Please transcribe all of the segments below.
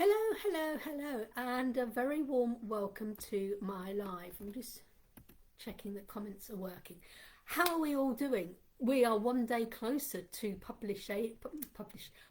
Hello, hello, hello, and a very warm welcome to my live. I'm just checking that comments are working. How are we all doing? We are one day closer to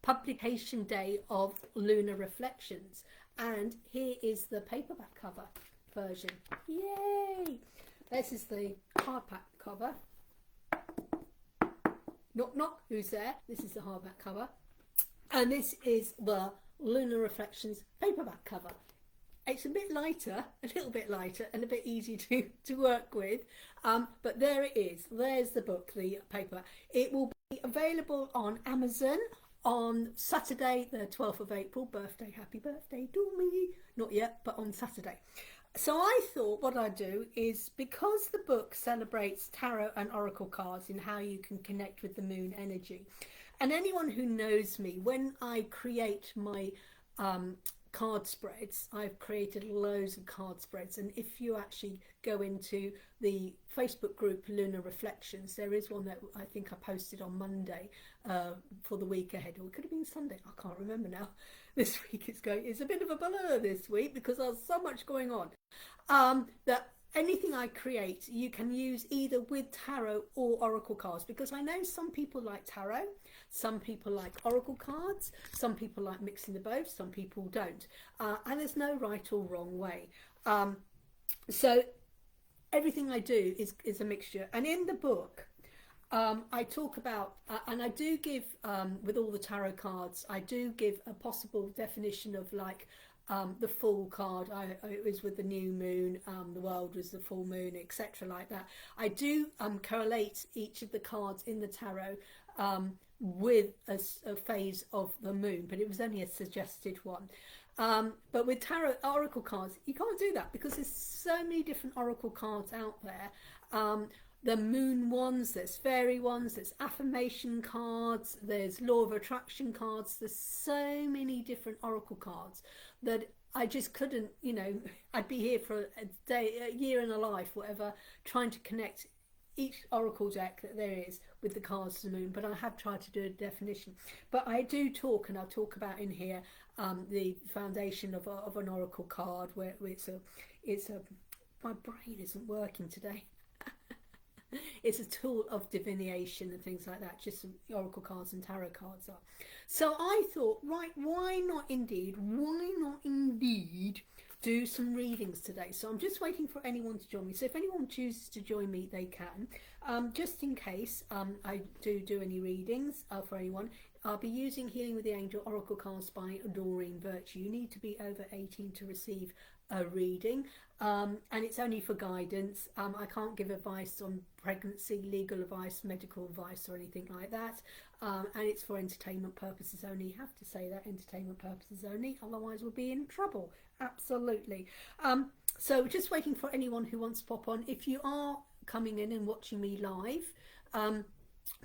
publication day of Lunar Reflections, and here is the paperback cover version. Yay! This is the hardback cover. Knock knock, who's there? This is the hardback cover, and this is the Lunar Reflections paperback cover. It's a bit lighter, a little bit lighter, and a bit easy to work with. But there it is. There's the book, the paper. It will be available on Amazon on Saturday, the 12th of April. Happy birthday to me. Not yet, but on Saturday. So I thought what I'd do is, because the book celebrates tarot and oracle cards and how you can connect with the moon energy, and anyone who knows me, when I create my card spreads, I've created loads of card spreads, and if you actually go into the Facebook group Lunar Reflections, there is one that I think I posted on Monday for the week ahead, or it could have been Sunday, I can't remember now. This week it's a bit of a blur this week because there's so much going on. That anything I create you can use either with tarot or oracle cards, because I know some people like tarot, some people like oracle cards, some people like mixing the both, some people don't, and there's no right or wrong way. So everything I do is a mixture, and in the book I talk about, and I do give, with all the tarot cards, I do give a possible definition of, like, the full card. It was with the new moon, the world was the full moon, etc., like that. I do correlate each of the cards in the tarot with a phase of the moon, but it was only a suggested one. But with tarot oracle cards, you can't do that because there's so many different oracle cards out there. The moon ones, there's fairy ones, there's affirmation cards, there's law of attraction cards. There's so many different oracle cards that I just couldn't, I'd be here for a day, a year and a life, whatever, trying to connect each oracle deck that there is with the cards to the moon. But I have tried to do a definition. But I do talk, and I'll talk about in here, the foundation of an oracle card, where it's a my brain isn't working today. It's a tool of divination and things like that, just some oracle cards and tarot cards are. So I thought, right, why not indeed do some readings today? So I'm just waiting for anyone to join me. So if anyone chooses to join me, they can. Just in case I do any readings for anyone, I'll be using Healing with the Angel Oracle cards by Doreen Virtue. You need to be over 18 to receive a reading, and it's only for guidance. I can't give advice on pregnancy, legal advice, medical advice, or anything like that, and it's for entertainment purposes only. You have to say that, entertainment purposes only, otherwise we'll be in trouble. Absolutely. So just waiting for anyone who wants to pop on. If you are coming in and watching me live,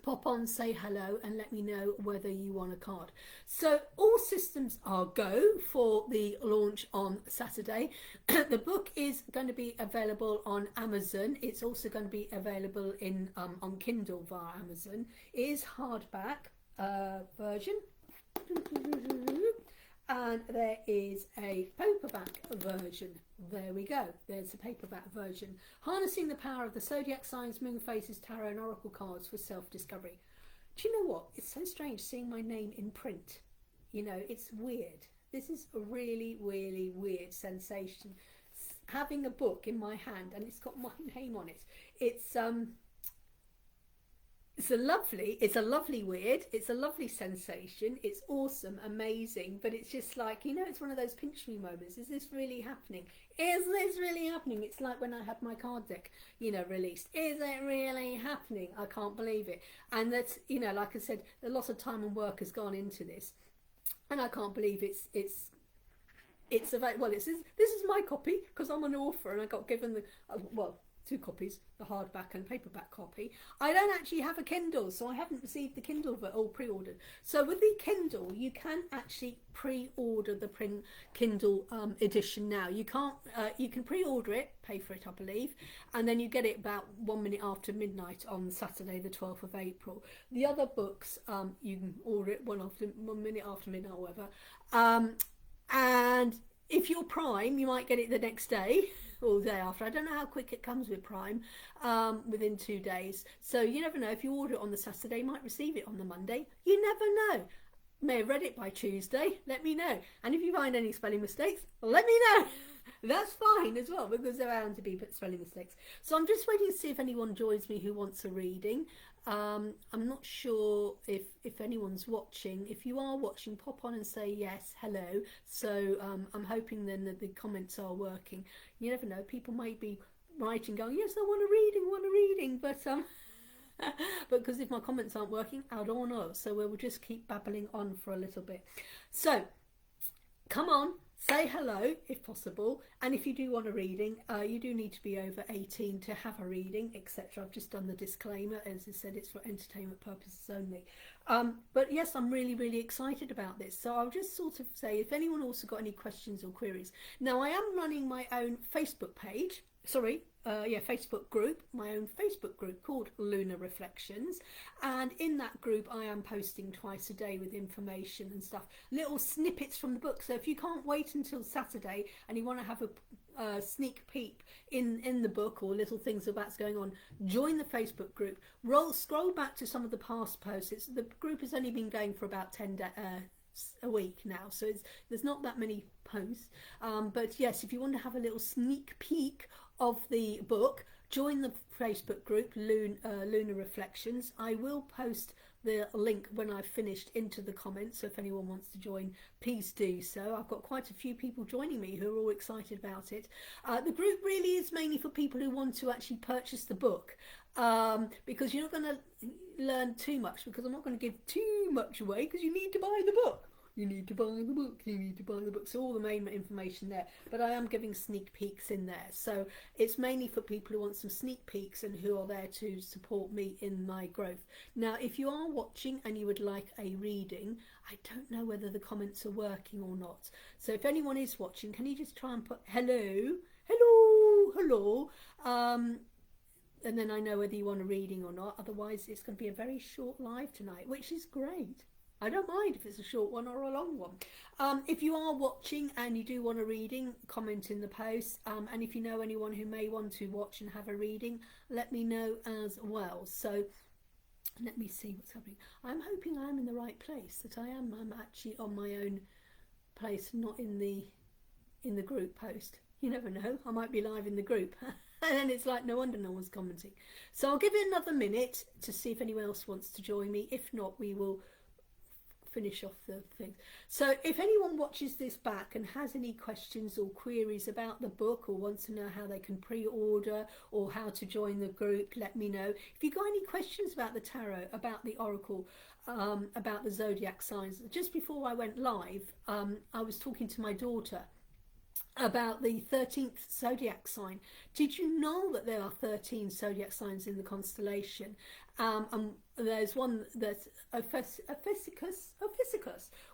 pop on, say hello, and let me know whether you want a card. So all systems are go for the launch on Saturday. The book is going to be available on Amazon. It's also going to be available in on Kindle via Amazon. It is hardback version, and there is a paperback version. There we go, there's the paperback version. Harnessing the power of the zodiac signs, moon phases, tarot and oracle cards for self-discovery. Do you know what? It's so strange seeing my name in print. It's weird. This is a really, really weird sensation. Having a book in my hand and it's got my name on it. It's a lovely weird, it's a lovely sensation, it's awesome, amazing, but it's just like, it's one of those pinch me moments. Is this really happening? Is this really happening? It's like when I had my card deck, released. Is it really happening? I can't believe it. And that's, like I said, a lot of time and work has gone into this, and I can't believe it's well, this is my copy, because I'm an author and I got given the two copies, the hardback and paperback copy. I don't actually have a Kindle, so I haven't received the Kindle, but all pre-ordered. So with the Kindle, you can actually pre-order the print Kindle edition now. You can't. You can pre-order it, pay for it, I believe, and then you get it about 1 minute after midnight on Saturday, the 12th of April. The other books, you can order it 1 minute after midnight, or whatever. And if you're Prime, you might get it the next day or the day after. I don't know how quick it comes with Prime, within 2 days. So you never know. If you order it on the Saturday, you might receive it on the Monday. You never know. May have read it by Tuesday. Let me know. And if you find any spelling mistakes, let me know. That's fine as well, because there are bound to be spelling mistakes. So I'm just waiting to see if anyone joins me who wants a reading. I'm not sure if anyone's watching. If you are watching, pop on and say yes, hello. So I'm hoping then that the comments are working. You never know, people might be writing going, yes, I want a reading, but but because if my comments aren't working, I don't know. So we'll just keep babbling on for a little bit. So come on, say hello if possible, and if you do want a reading, you do need to be over 18 to have a reading, etc. I've just done the disclaimer. As I said, it's for entertainment purposes only. But yes, I'm really excited about this. So I'll just sort of say, if anyone also got any questions or queries. Now I am running my own Facebook page, Facebook group, my own Facebook group called Lunar Reflections, and in that group I am posting twice a day with information and stuff, little snippets from the book. So if you can't wait until Saturday and you want to have a sneak peek in the book or little things that's going on, join the Facebook group. Scroll back to some of the past posts. The group has only been going for about 10 a week now, so there's not that many posts, but yes, if you want to have a little sneak peek of the book, join the Facebook group Lunar Reflections. I will post the link when I've finished into the comments, so if anyone wants to join, please do so. I've got quite a few people joining me who are all excited about it. The group really is mainly for people who want to actually purchase the book, because you're not going to learn too much, because I'm not going to give too much away, because you need to buy the book. You need to buy the book, you need to buy the book. So all the main information there, but I am giving sneak peeks in there. So it's mainly for people who want some sneak peeks and who are there to support me in my growth. Now, if you are watching and you would like a reading, I don't know whether the comments are working or not. So if anyone is watching, can you just try and put hello, and then I know whether you want a reading or not. Otherwise, it's going to be a very short live tonight, which is great. I don't mind if it's a short one or a long one. If you are watching and you do want a reading, comment in the post. And if you know anyone who may want to watch and have a reading, let me know as well. So let me see what's happening. I'm hoping I'm in the right place, that I'm actually on my own place, not in the group post. You never know, I might be live in the group. And then it's like, no wonder no one's commenting. So I'll give it another minute to see if anyone else wants to join me. If not, we will finish off the thing. So if anyone watches this back and has any questions or queries about the book, or wants to know how they can pre-order or how to join the group, let me know. If you got any questions about the tarot, about the oracle, about the zodiac signs, just before I went live, I was talking to my daughter about the 13th zodiac sign. Did you know that there are 13 zodiac signs in the constellation? And there's one that's Ophiuchus,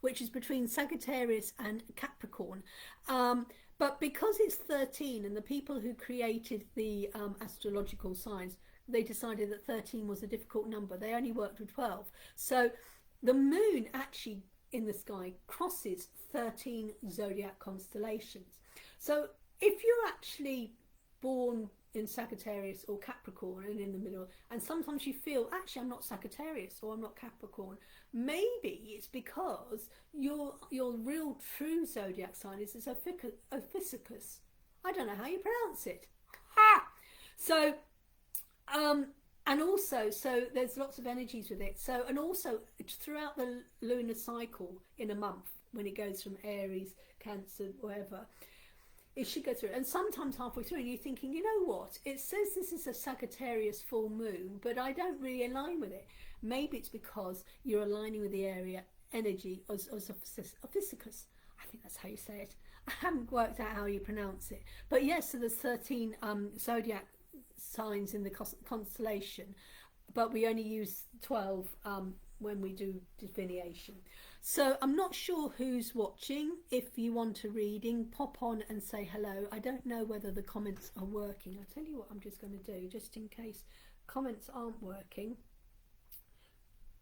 which is between Sagittarius and Capricorn. But because it's 13, and the people who created the astrological signs, they decided that 13 was a difficult number. They only worked with 12. So the moon actually in the sky crosses 13 zodiac constellations. So if you're actually born in Sagittarius or Capricorn and in the middle, and sometimes you feel, actually I'm not Sagittarius or I'm not Capricorn, maybe it's because your real true zodiac sign is Ophiuchus. I don't know how you pronounce it. Ha! So and also, so there's lots of energies with it. So, and also throughout the lunar cycle in a month, when it goes from Aries, Cancer, whatever, it should go through. And sometimes halfway through, and you're thinking, you know what? It says this is a Sagittarius full moon, but I don't really align with it. Maybe it's because you're aligning with the area energy as Ophiuchus. I think that's how you say it. I haven't worked out how you pronounce it. But yes, so there's 13 zodiac signs in the constellation, but we only use 12 when we do divination. So I'm not sure who's watching. If you want a reading, pop on and say hello. I don't know whether the comments are working. I'll tell you what I'm just going to do, just in case comments aren't working.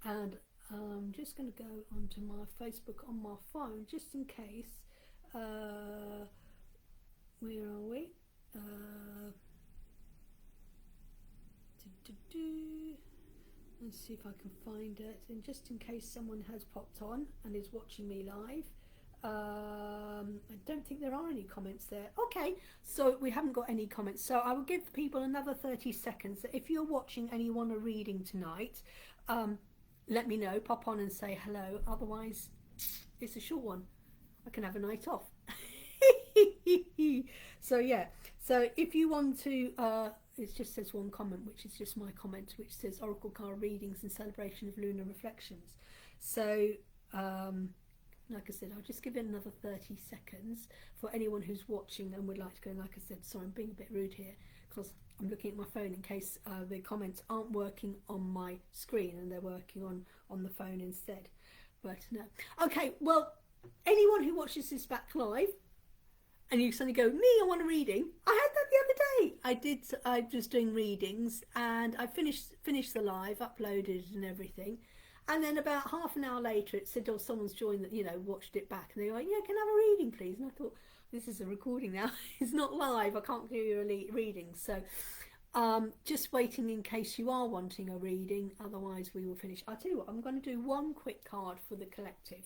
And I'm just going to go onto my Facebook on my phone, just in case. Where are we? Let's see if I can find it. And just in case someone has popped on and is watching me live, I don't think there are any comments there. Okay, so we haven't got any comments. So I will give people another 30 seconds. If you're watching and you want a reading tonight, let me know. Pop on and say hello. Otherwise, it's a short one. I can have a night off. So yeah, so if you want to it just says one comment, which is just my comment, which says oracle card readings in celebration of lunar reflections. So like I said, I'll just give it another 30 seconds for anyone who's watching and would like to go. And like I said, sorry, I'm being a bit rude here because I'm looking at my phone in case the comments aren't working on my screen and they're working on the phone instead. But no. Okay, well, anyone who watches this back live and you suddenly go, me, I want a reading. I had that the other day. I was doing readings and I finished the live, uploaded and everything. And then about half an hour later, it said, oh, someone's joined, watched it back. And they were like, yeah, can I have a reading, please? And I thought, this is a recording now. It's not live. I can't give you a reading. So just waiting in case you are wanting a reading. Otherwise, we will finish. I'll tell you what, I'm going to do one quick card for the collective.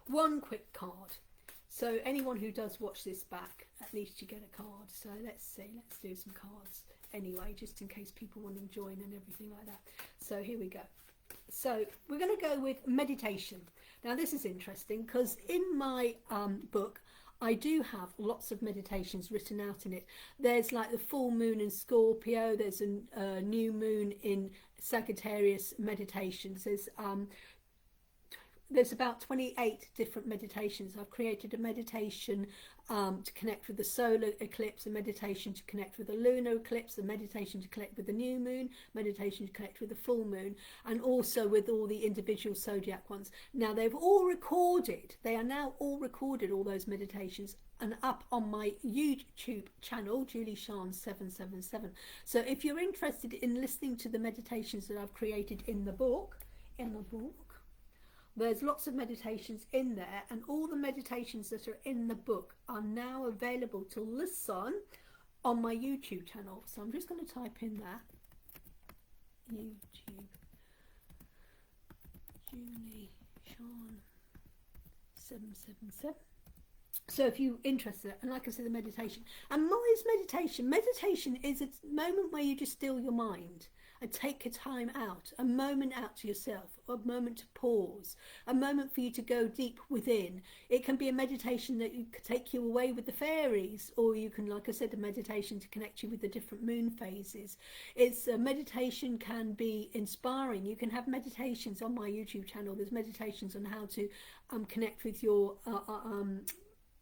One quick card. So anyone who does watch this back, at least you get a card. So let's see, let's do some cards anyway, just in case people want to join and everything like that. So here we go. So we're going to go with meditation. Now this is interesting because in my book, I do have lots of meditations written out in it. There's like the full moon in Scorpio, there's a new moon in Sagittarius meditations. There's about 28 different meditations. I've created a meditation to connect with the solar eclipse, a meditation to connect with the lunar eclipse, a meditation to connect with the new moon, meditation to connect with the full moon, and also with all the individual zodiac ones. Now they've all recorded, they are now all recorded, all those meditations, and up on my YouTube channel, Julie-Sian 777. So if you're interested in listening to the meditations that I've created in the book, there's lots of meditations in there, and all the meditations that are in the book are now available to listen on my YouTube channel. So I'm just going to type in that. YouTube. Julie-Sian 777. So if you're interested, and like I said, the meditation. And what is meditation? Meditation is a moment where you just still your mind and take a time out, a moment out to yourself, a moment to pause, a moment for you to go deep within. It can be a meditation that could take you away with the fairies, or you can, like I said, a meditation to connect you with the different moon phases. It's a meditation can be inspiring. You can have meditations on my YouTube channel. There's meditations on how to connect with your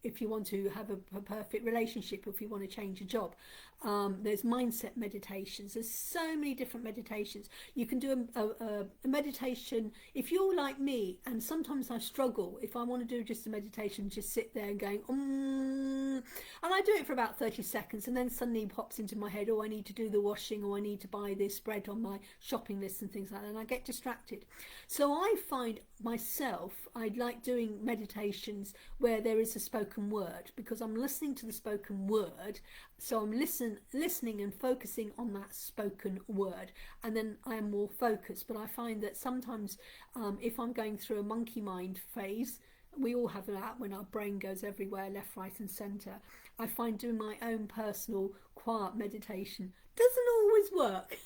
if you want to have a perfect relationship, or if you want to change a job. There's mindset meditations. There's so many different meditations. You can do a meditation if you're like me, and sometimes I struggle if I want to do just a meditation, just sit there and going and I do it for about 30 seconds, and then suddenly pops into my head, oh, I need to do the washing, or I need to buy this bread on my shopping list and things like that, and I get distracted. So I find myself, I like doing meditations where there is a spoken word, because I'm listening to the spoken word. So I'm listening and focusing on that spoken word, and then I am more focused. But I find that sometimes if I'm going through a monkey mind phase, we all have that when our brain goes everywhere, left, right and centre. I find doing my own personal quiet meditation doesn't always work,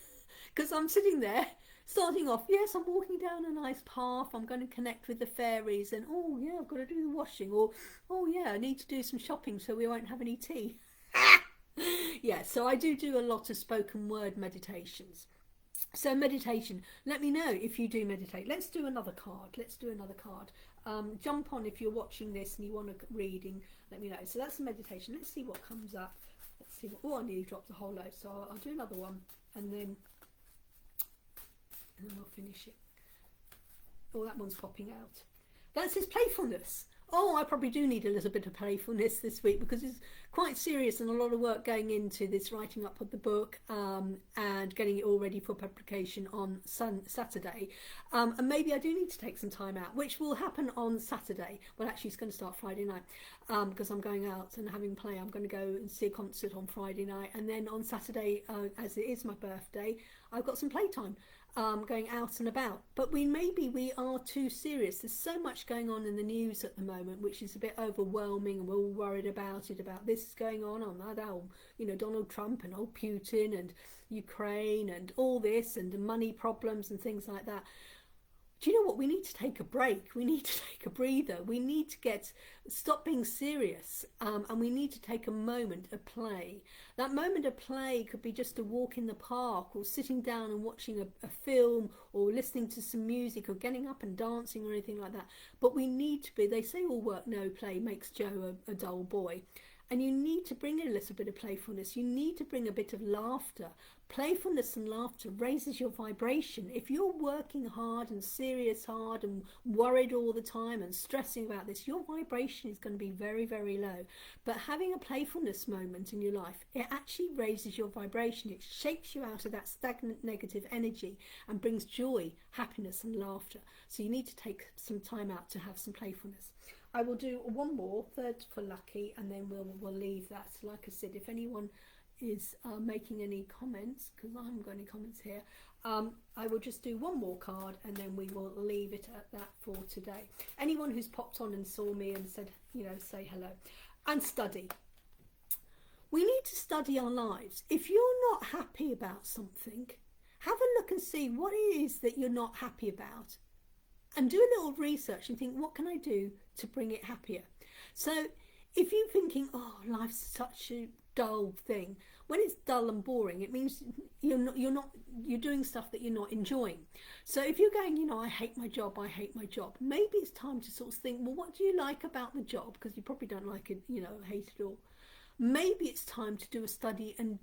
because I'm sitting there starting off, yes, I'm walking down a nice path, I'm going to connect with the fairies, and oh yeah, I've got to do the washing, or oh yeah, I need to do some shopping so we won't have any tea. Yeah, so I do a lot of spoken word meditations. So meditation, let me know if you do meditate. Let's do another card. Jump on if you're watching this and you want a reading, let me know. So that's the meditation. Let's see what comes up. Let's see what, oh, I nearly dropped a whole load, so I'll do another one, and then we'll finish it. Oh, that one's popping out. That says playfulness. Oh, I probably do need a little bit of playfulness this week, because it's quite serious and a lot of work going into this writing up of the book, and and getting it all ready for publication on Saturday. And maybe I do need to take some time out, which will happen on Saturday. Well, actually it's going to start Friday night, because I'm going out and having play. I'm going to go and see a concert on Friday night, and then on Saturday, as it is my birthday, I've got some playtime. Going out and about. But maybe we are too serious. There's so much going on in the news at the moment, which is a bit overwhelming, and we're all worried about it, about this going on that, Donald Trump and old Putin and Ukraine and all this, and the money problems and things like that. Do you know what? We need to take a break. We need to take a breather. We need to stop being serious, and we need to take a moment of play. That moment of play could be just a walk in the park, or sitting down and watching a film, or listening to some music, or getting up and dancing, or anything like that. But we need to be, they say all work no play makes Joe a dull boy. And you need to bring in a little bit of playfulness. You need to bring a bit of laughter. Playfulness and laughter raises your vibration. If you're working hard and hard and worried all the time and stressing about this, your vibration is going to be very, very low. But having a playfulness moment in your life, it actually raises your vibration. It shakes you out of that stagnant negative energy and brings joy, happiness and laughter. So you need to take some time out to have some playfulness. I will do one more, third for lucky, and then we'll leave that. Like I said, if anyone is making any comments, because I haven't got any comments here, I will just do one more card, and then we will leave it at that for today. Anyone who's popped on and saw me and said, say hello. And study. We need to study our lives. If you're not happy about something, have a look and see what it is that you're not happy about. And do a little research and think, what can I do to bring it happier? So if you're thinking, oh, life's such a dull thing, when it's dull and boring, it means you're doing stuff that you're not enjoying. So if you're going, I hate my job, maybe it's time to sort of think, well, what do you like about the job? Because you probably don't like it, hate it all. Maybe it's time to do a study and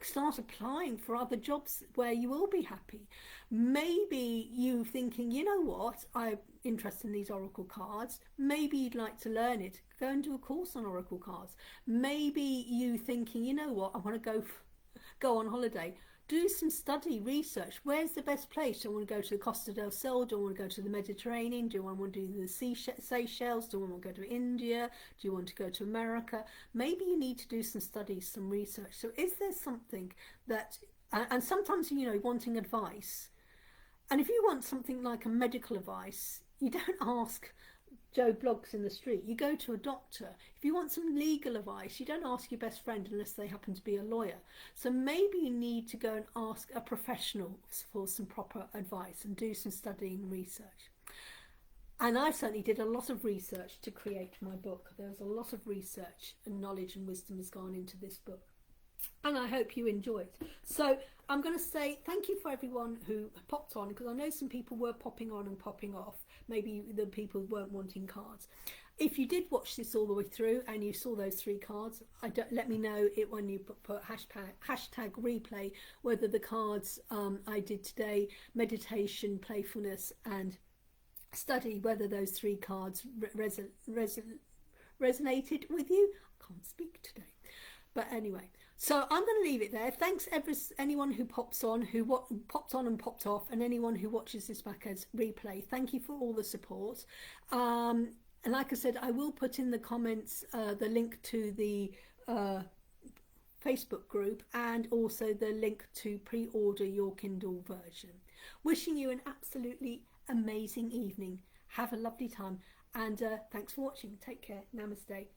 start applying for other jobs where you will be happy. Maybe you thinking, what, I'm interested in these oracle cards, maybe you'd like to learn it, go and do a course on oracle cards. Maybe you thinking, what, I want to go on holiday. Do some study, research. Where's the best place? Do I want to go to the Costa del Sol? Do I want to go to the Mediterranean? Do I want to do the Seychelles? Do I want to go to India? Do you want to go to America? Maybe you need to do some studies, some research. So is there something that, and sometimes, wanting advice. And if you want something like a medical advice, you don't ask Joe Bloggs in the street. You go to a doctor. If you want some legal advice, you don't ask your best friend unless they happen to be a lawyer. So maybe you need to go and ask a professional for some proper advice and do some studying and research. And I certainly did a lot of research to create my book. There was a lot of research and knowledge and wisdom has gone into this book. And I hope you enjoy it. So I'm going to say thank you for everyone who popped on, because I know some people were popping on and popping off. Maybe the people weren't wanting cards. If you did watch this all the way through and you saw those 3 cards, let me know it when you put hashtag replay, whether the cards I did today, meditation, playfulness and study, whether those 3 cards resonated with you. I can't speak today. But anyway, so I'm going to leave it there. Thanks anyone who pops on, who popped on and popped off, and anyone who watches this back as replay. Thank you for all the support. And like I said, I will put in the comments the link to the Facebook group and also the link to pre-order your Kindle version. Wishing you an absolutely amazing evening. Have a lovely time, and thanks for watching. Take care. Namaste.